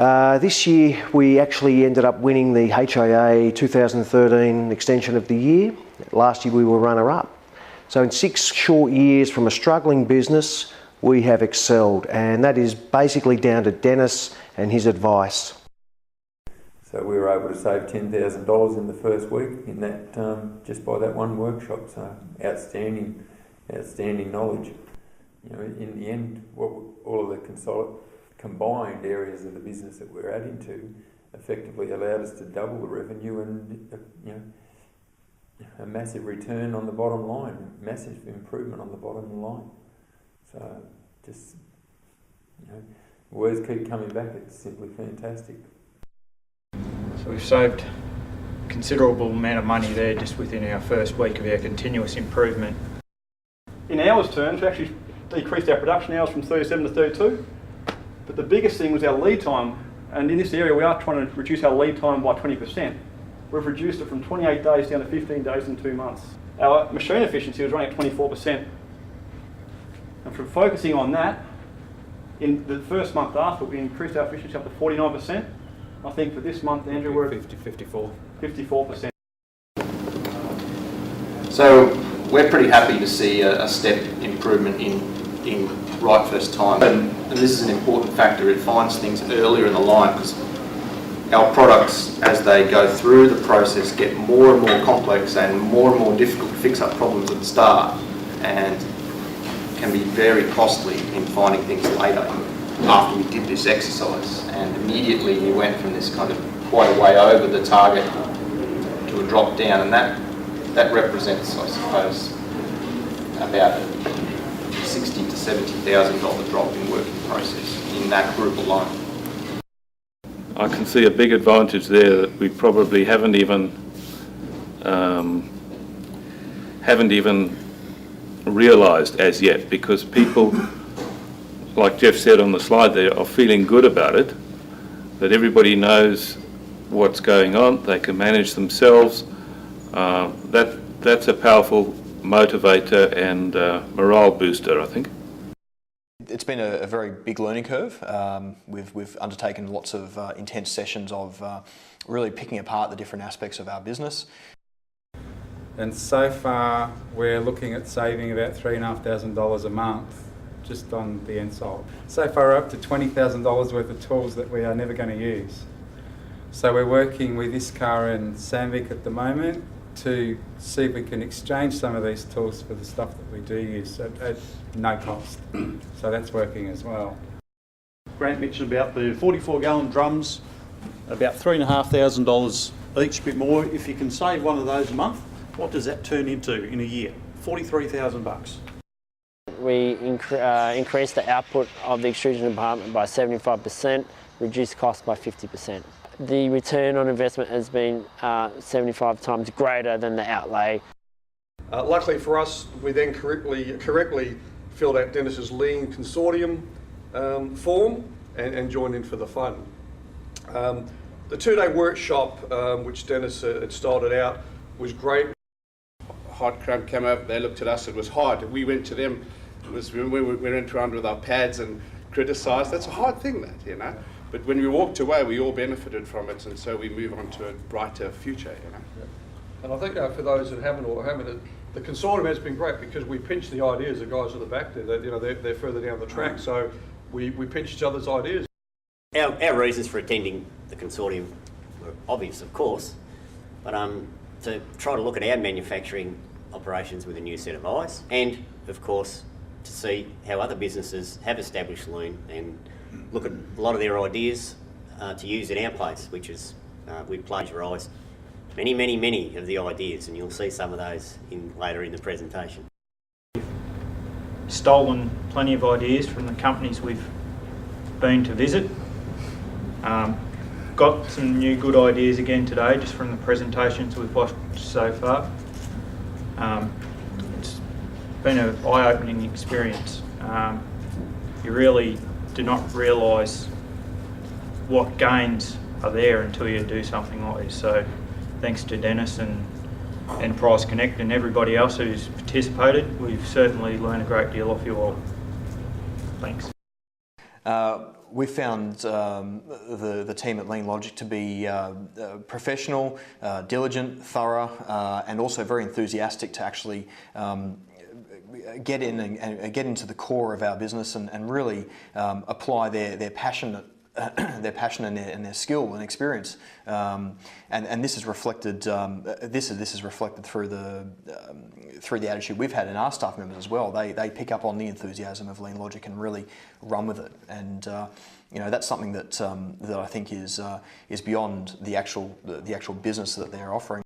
This year we actually ended up winning the HIA 2013 Extension of the Year. Last year we were runner-up. So in 6 short years from a struggling business, we have excelled, and that is basically down to Dennis and his advice. So we were able to save $10,000 in the first week in that, just by that one workshop. So outstanding knowledge. You know, in the end, all of the combined areas of the business that we're adding to effectively allowed us to double the revenue and a massive return on the bottom line, massive improvement on the bottom line. So just, words keep coming back. It's simply fantastic. So we've saved a considerable amount of money there just within our first week of our continuous improvement. In hours terms, we actually decreased our production hours from 37 to 32. But the biggest thing was our lead time. And in this area, we are trying to reduce our lead time by 20%. We've reduced it from 28 days down to 15 days in 2 months. Our machine efficiency was running at 24%. And from focusing on that, in the first month after, we increased our efficiency up to 49%. I think for this month, Andrew, we're at 54%. So we're pretty happy to see a step improvement in right first time. And this is an important factor. It finds things earlier in the line because our products, as they go through the process, get more and more complex and more difficult to fix up problems at the start, and can be very costly in finding things later. After we did this exercise, and immediately we went from this kind of quite a way over the target to a drop down, and that represents, I suppose, about a $60,000 to $70,000 drop in working process in that group alone. I can see a big advantage there that we probably haven't even realised as yet, because people, like Jeff said on the slide there, are feeling good about it, that everybody knows what's going on, they can manage themselves. That's a powerful motivator and morale booster, I think. It's been a very big learning curve. We've undertaken lots of intense sessions of really picking apart the different aspects of our business. And so far we're looking at saving about $3,500 a month just on the insole. So far we're up to $20,000 worth of tools that we are never going to use. So we're working with ISCAR and Sandvik at the moment to see if we can exchange some of these tools for the stuff that we do use at no cost. So that's working as well. Grant mentioned about the 44-gallon drums, about $3,500 each, bit more. If you can save one of those a month, what does that turn into in a year? $43,000. We increased the output of the extrusion department by 75%, reduced costs by 50%. The return on investment has been 75 times greater than the outlay. Luckily for us, we then correctly filled out Dennis's lean consortium form and joined in for the fun. The 2-day workshop, which Dennis had started out, was great. Hard crowd came over, they looked at us, it was hard. We went to them, we went around with our pads and criticised. That's a hard thing, that, you know. But when we walked away, we all benefited from it, and so we move on to a brighter future, you know. Yeah. And I think for those that haven't, the consortium has been great because we pinch the ideas. The guys at the back there, they're further down the track, so we pinch each other's ideas. Our reasons for attending the consortium were obvious, of course, but to try to look at our manufacturing operations with a new set of eyes, and of course to see how other businesses have established lean and look at a lot of their ideas to use in our place, which is we plagiarise many of the ideas, and you'll see some of those later in the presentation. Stolen plenty of ideas from the companies we've been to visit. Got some new good ideas again today just from the presentations we've watched so far. It's been an eye-opening experience. You really do not realise what gains are there until you do something like this. So thanks to Dennis and Enterprise Connect and everybody else who's participated, we've certainly learned a great deal off you all. Thanks. we found the team at Lean Logic to be professional, diligent, thorough, and also very enthusiastic to actually get in and get into the core of our business and really apply their passion. Their passion and their skill and experience, and this is reflected. This is reflected through the attitude we've had in our staff members as well. They pick up on the enthusiasm of Lean Logic and really run with it. And that's something that I think is beyond the actual business that they're offering.